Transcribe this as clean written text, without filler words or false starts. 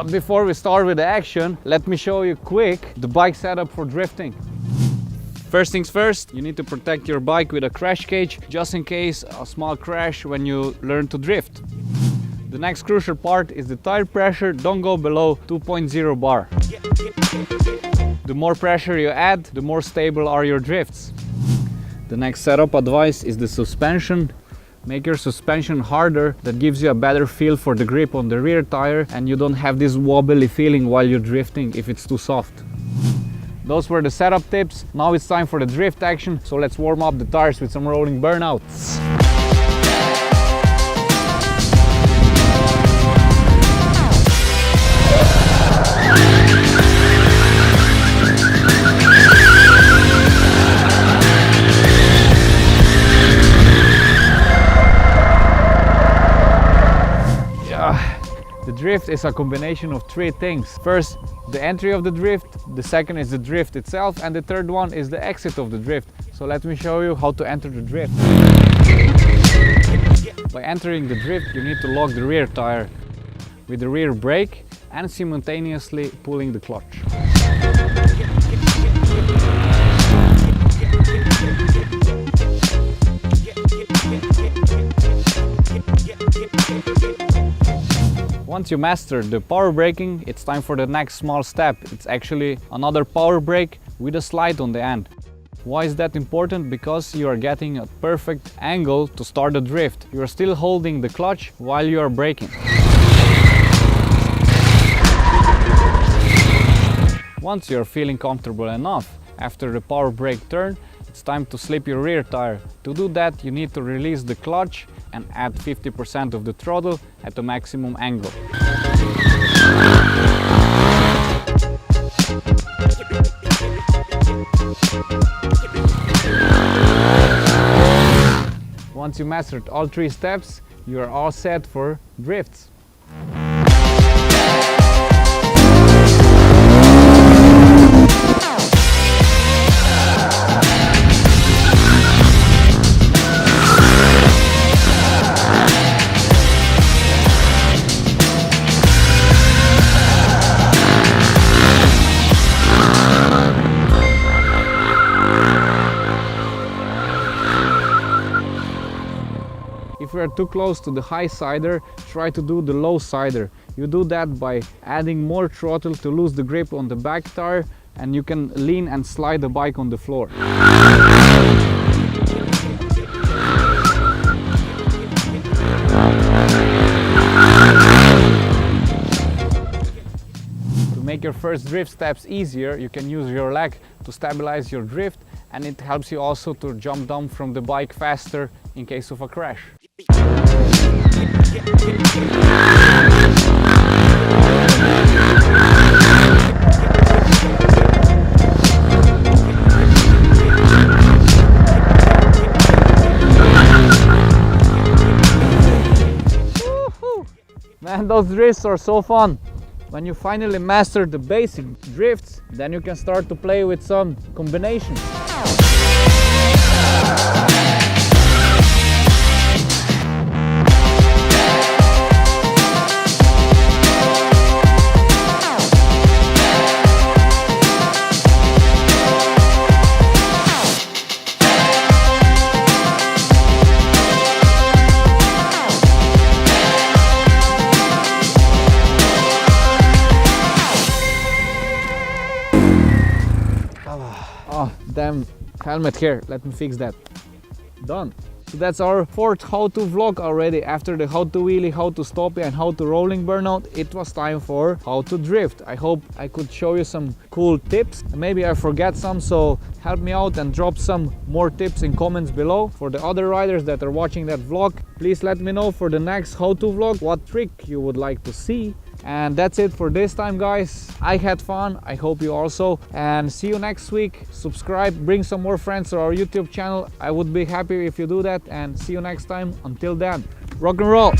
But before we start with the action, let me show you quick the bike setup for drifting. First things first, you need to protect your bike with a crash cage, just in case a small crash when you learn to drift. The next crucial part is the tire pressure. Don't go below 2.0 bar. The more pressure you add, the more stable are your drifts. The next setup advice is the suspension. Make your suspension harder, that gives you a better feel for the grip on the rear tire and you don't have this wobbly feeling while you're drifting if it's too soft. Those were the setup tips. Now it's time for the drift action, so let's warm up the tires with some rolling burnouts. The drift is a combination of three things. First, the entry of the drift, the second is the drift itself, and the third one is the exit of the drift. So let me show you how to enter the drift. By entering the drift, you need to lock the rear tire with the rear brake and simultaneously pulling the clutch. Once you master the power braking, it's time for the next small step. It's actually another power brake with a slide on the end. Why is that important? Because you are getting a perfect angle to start the drift. You are still holding the clutch while you are braking. Once you are feeling comfortable enough after the power brake turn, it's time to slip your rear tire. To do that, you need to release the clutch and add 50% of the throttle at the maximum angle. Once you mastered all three steps, you are all set for drifts. If you are too close to the high sider, try to do the low sider. You do that by adding more throttle to lose the grip on the back tire, and you can lean and slide the bike on the floor. To make your first drift steps easier, you can use your leg to stabilize your drift, and it helps you also to jump down from the bike faster in case of a crash. Man, those drifts are so fun. When you finally master the basic drifts, then you can start to play with some combinations. Oh, damn helmet here. Let me fix that. Done. So that's our fourth how-to vlog already. After the how to wheelie, how to stoppie and how to rolling burnout, it was time for how to drift. I hope I could show you some cool tips. Maybe I forget some, so help me out and drop some more tips in comments below. For the other riders that are watching that vlog, please let me know for the next how-to vlog what trick you would like to see. And that's it for this time, guys. I had fun, I hope you also, and see you next week. Subscribe, bring some more friends to our YouTube channel. I would be happy if you do that, and see you next time. Until then, rock and roll.